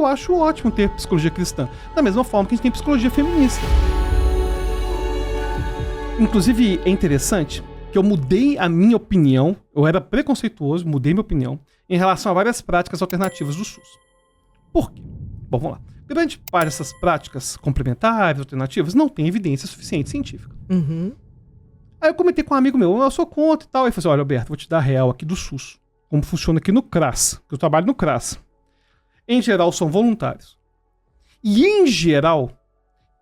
eu acho ótimo ter psicologia cristã. Da mesma forma que a gente tem psicologia feminista. Inclusive, é interessante que eu mudei a minha opinião, eu era preconceituoso, mudei minha opinião, em relação a várias práticas alternativas do SUS. Por quê? Bom, vamos lá. Grande parte dessas práticas complementares, alternativas, não tem evidência suficiente científica. Uhum. Aí eu comentei com um amigo meu, eu sou contra e tal. Aí ele falou assim, olha, Alberto, vou te dar a real aqui do SUS. Como funciona aqui no CRAS, que eu trabalho no CRAS. Em geral, são voluntários. E, em geral,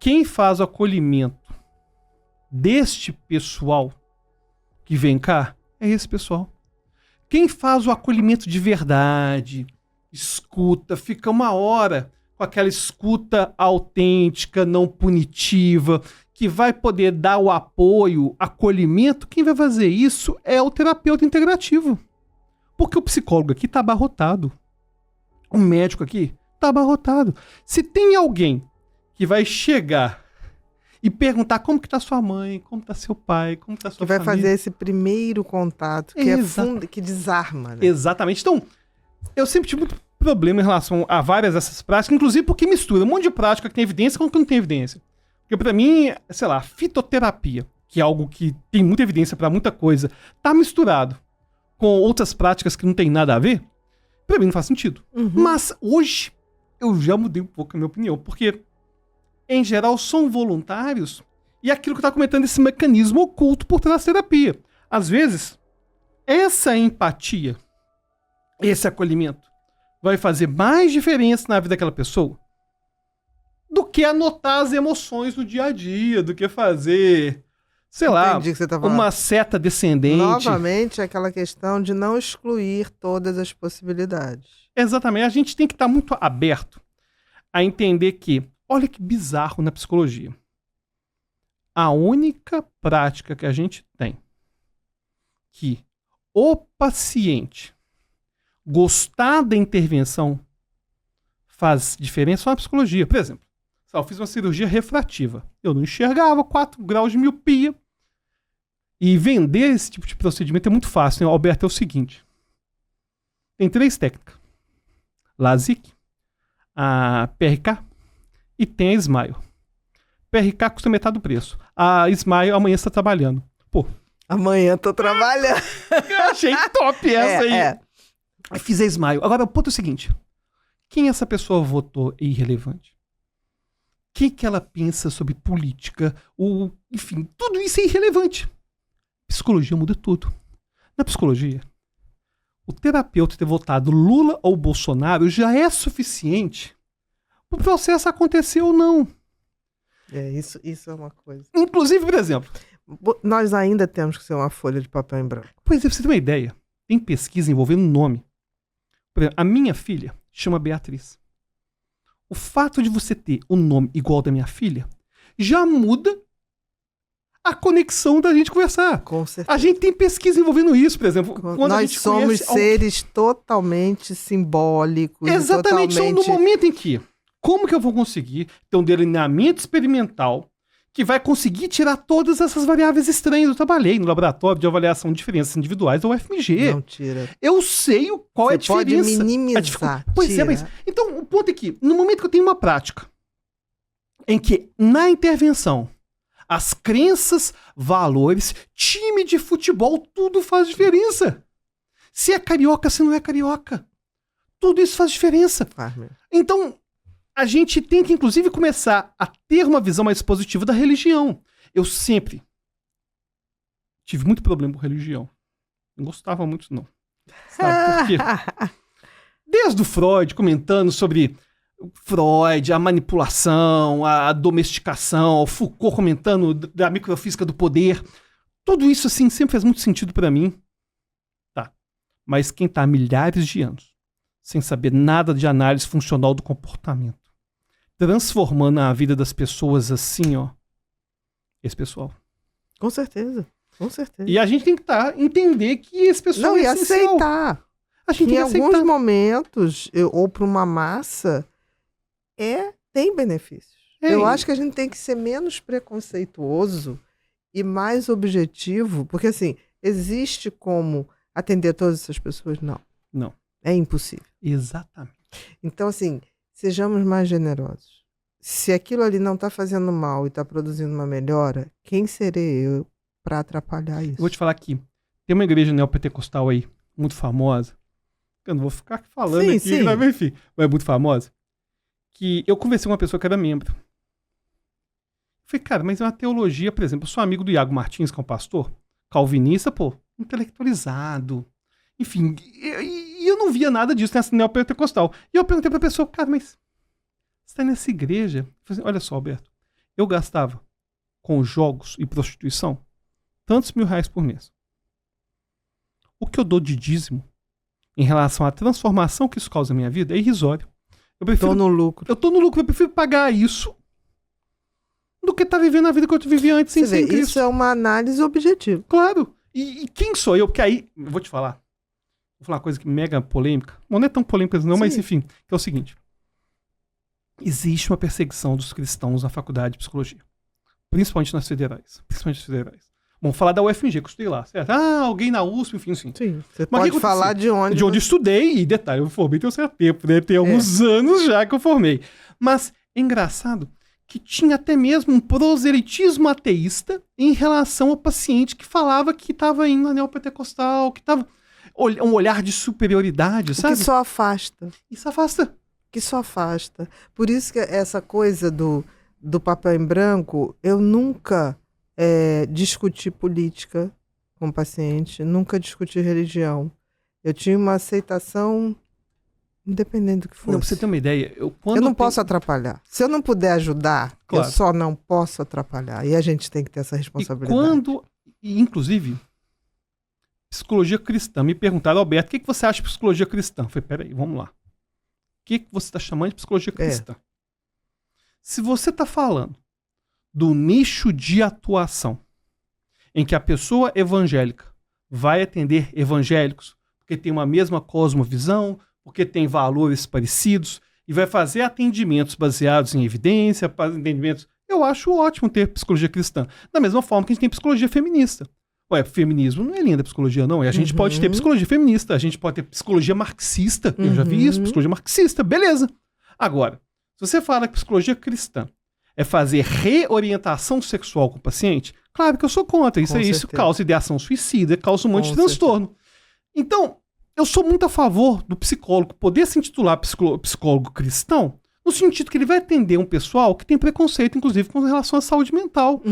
quem faz o acolhimento deste pessoal que vem cá é esse pessoal. Quem faz o acolhimento de verdade, escuta, fica uma hora com aquela escuta autêntica, não punitiva, que vai poder dar o apoio, acolhimento, quem vai fazer isso é o terapeuta integrativo. Porque o psicólogo aqui tá abarrotado. O médico aqui tá abarrotado. Se tem alguém que vai chegar e perguntar como que tá sua mãe, como tá seu pai, como tá sua família. Que vai fazer esse primeiro contato, que que desarma, né? Exatamente. Então, eu sempre tive muito problema em relação a várias dessas práticas, inclusive porque mistura um monte de prática que tem evidência com o que não tem evidência. Porque pra mim, sei lá, fitoterapia, que é algo que tem muita evidência pra muita coisa, tá misturado com outras práticas que não tem nada a ver, pra mim não faz sentido. Uhum. Mas hoje eu já mudei um pouco a minha opinião, porque em geral são voluntários e aquilo que eu tava comentando, esse mecanismo oculto por trás da terapia. Às vezes, essa empatia, esse acolhimento, vai fazer mais diferença na vida daquela pessoa do que anotar as emoções no dia a dia, do que fazer, sei lá, Entendi o que você tá falando. uma seta descendente. Novamente, aquela questão de não excluir todas as possibilidades. Exatamente. A gente tem que estar muito aberto a entender que, olha que bizarro na psicologia. A única prática que a gente tem que o paciente gostar da intervenção faz diferença só na psicologia. Por exemplo, eu fiz uma cirurgia refrativa. Eu não enxergava, 4 graus de miopia. E vender esse tipo de procedimento é muito fácil, né? Alberto, é o seguinte. Tem 3 técnicas. LASIK, a PRK e tem a Smile. PRK custa metade do preço. A Smile amanhã está trabalhando. Pô. Amanhã tô trabalhando. Eu achei top essa aí. É. Aí fiz a Smile. Agora, o ponto é o seguinte. Quem essa pessoa votou é irrelevante. O que ela pensa sobre política? Enfim, tudo isso é irrelevante. Psicologia muda tudo. Na psicologia, o terapeuta ter votado Lula ou Bolsonaro já é suficiente para o processo acontecer ou não. Isso é uma coisa. Inclusive, por exemplo... Nós ainda temos que ser uma folha de papel em branco. Pois é, pra você ter uma ideia, tem pesquisa envolvendo nome. Por exemplo, a minha filha chama Beatriz. O fato de você ter um nome igual ao da minha filha já muda a conexão da gente conversar. Com certeza. A gente tem pesquisa envolvendo isso, por exemplo. Quando Nós a gente somos seres totalmente simbólicos. Exatamente. Totalmente... Então, no momento em que, como que eu vou conseguir ter um delineamento experimental que vai conseguir tirar todas essas variáveis estranhas? Eu trabalhei no laboratório de avaliação de diferenças individuais da UFMG. Não tira. Eu sei qual é a diferença. Você pode minimizar. Pois tira. é, mas... Então, o ponto é que, no momento que eu tenho uma prática em que, na intervenção, as crenças, valores, time de futebol, tudo faz diferença. Se é carioca, se não é carioca. Tudo isso faz diferença. Faz mesmo. Então, a gente tem que, inclusive, começar a ter uma visão mais positiva da religião. Eu sempre tive muito problema com religião. Não gostava muito, não. Sabe por quê? Desde o Freud, comentando sobre Freud, a manipulação, a domesticação, o Foucault comentando da microfísica do poder. Tudo isso, assim, sempre fez muito sentido pra mim. Tá. Mas quem tá há milhares de anos sem saber nada de análise funcional do comportamento, transformando a vida das pessoas assim, ó. Esse pessoal. Com certeza. Com certeza. E a gente tem que entender que esse pessoal Não, é e essencial. aceitar. A gente tem Em que aceitar. alguns momentos, ou para uma massa, tem benefícios. Eu acho que a gente tem que ser menos preconceituoso e mais objetivo, porque assim, existe como atender todas essas pessoas? Não. Não. É impossível. Exatamente. Então, assim, sejamos mais generosos. Se aquilo ali não está fazendo mal e está produzindo uma melhora, quem serei eu para atrapalhar isso? Eu vou te falar aqui. Tem uma igreja neopentecostal aí, muito famosa. Eu não vou ficar falando Sim, aqui, sim. mas enfim, mas é muito famosa. Que eu conversei com uma pessoa que era membro. Eu falei, cara, mas é uma teologia, por exemplo, eu sou amigo do Iago Martins, que é um pastor, calvinista, pô, intelectualizado. Enfim, e eu não via nada disso nessa neopentecostal. E eu perguntei pra pessoa, cara, mas você tá nessa igreja? Eu falei assim, olha só, Alberto, eu gastava com jogos e prostituição tantos mil reais por mês. O que eu dou de dízimo em relação à transformação que isso causa na minha vida é irrisório. Eu prefiro, Tô no lucro. eu tô no lucro, eu prefiro pagar isso do que estar vivendo a vida que eu vivia antes sem Você ser vê, Cristo. isso é uma análise objetiva. Claro. E quem sou eu? Porque aí, eu vou te falar. Vou falar uma coisa que mega polêmica. Não é tão polêmica não, mas Sim. enfim. Que é o seguinte. Existe uma perseguição dos cristãos na faculdade de psicologia. Principalmente nas federais. Bom, falar da UFMG, que eu estudei lá, certo? Ah, alguém na USP, enfim. Sim. Você Mas pode o que falar de onde. De onde eu estudei, e detalhe, eu me formei tem um certo tempo, né? Tem alguns anos já que eu formei. Mas é engraçado que tinha até mesmo um proselitismo ateísta em relação ao paciente que falava que estava indo na neopentecostal, que estava um olhar de superioridade, sabe? Que só afasta. Isso afasta. Que só afasta. Por isso que essa coisa do papel em branco, eu nunca discuti política com o paciente, nunca discuti religião. Eu tinha uma aceitação independente do que fosse. Não, pra você ter uma ideia, eu não posso atrapalhar. Se eu não puder ajudar, Claro. eu só não posso atrapalhar. E a gente tem que ter essa responsabilidade. E inclusive, psicologia cristã, me perguntaram, Alberto, o que você acha de psicologia cristã? Eu falei, peraí, vamos lá. O que você está chamando de psicologia cristã? Se você está falando do nicho de atuação em que a pessoa evangélica vai atender evangélicos, porque tem uma mesma cosmovisão, porque tem valores parecidos, e vai fazer atendimentos baseados em evidência, atendimentos... Eu acho ótimo ter psicologia cristã. Da mesma forma que a gente tem psicologia feminista. Ué, feminismo não é linha da psicologia, não. E a gente pode ter psicologia feminista, a gente pode ter psicologia marxista. Eu já vi isso, psicologia marxista. Beleza. Agora, se você fala que psicologia cristã é fazer reorientação sexual com o paciente, claro que eu sou contra. Isso causa ideação suicida, causa um monte de transtorno. Então, eu sou muito a favor do psicólogo poder se intitular psicólogo cristão, no sentido que ele vai atender um pessoal que tem preconceito, inclusive, com relação à saúde mental.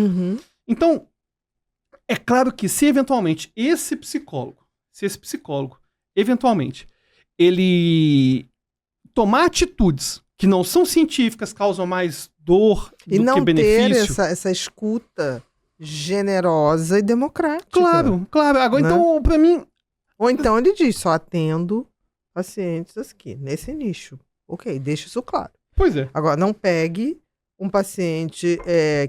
Então, é claro que se eventualmente esse psicólogo, eventualmente, ele tomar atitudes que não são científicas, causam mais dor do que benefício. E não ter essa escuta generosa e democrática. Claro. Agora, né? Então, pra mim... Ou então ele diz, só atendo pacientes aqui, nesse nicho. Ok, deixa isso claro. Pois é. Agora, não pegue um paciente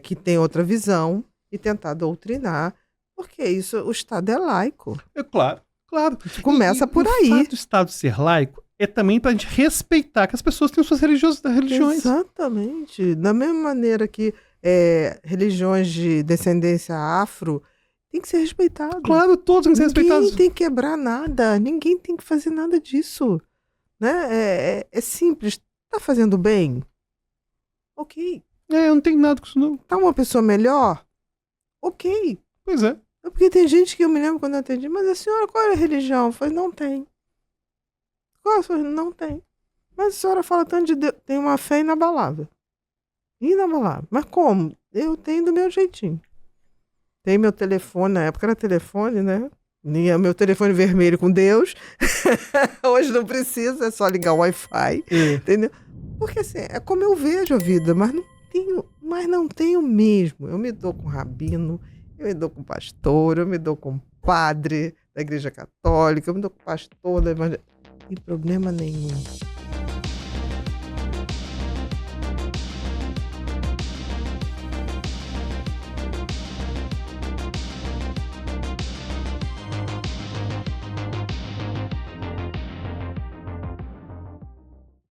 que tem outra visão e tentar doutrinar, porque isso, o Estado é laico. É claro. Começa por aí. O fato do Estado ser laico é também pra gente respeitar que as pessoas têm suas religiões. Exatamente. Da mesma maneira que religiões de descendência afro tem que ser respeitado. Claro, todos têm que ser respeitados. Ninguém tem que quebrar nada, ninguém tem que fazer nada disso. Né? É simples. Tá fazendo bem? Ok. Eu não tenho nada com isso, não. Tá uma pessoa melhor? Ok. Pois é. Porque tem gente que eu me lembro quando eu atendi, mas a senhora, qual é a religião? Eu falei, não tem. Qual a sua? Não tem. Mas a senhora fala tanto de Deus. Tem uma fé inabalável. Inabalável. Mas como? Eu tenho do meu jeitinho. Tem meu telefone, na época era telefone, né? Meu telefone vermelho com Deus. Hoje não precisa, é só ligar o Wi-Fi. Entendeu? Porque assim, é como eu vejo a vida, mas não tenho mesmo. Eu me dou com rabino, eu me dou com pastor, eu me dou com padre da Igreja Católica, eu me dou com pastor da Evangélica. Não tem problema nenhum.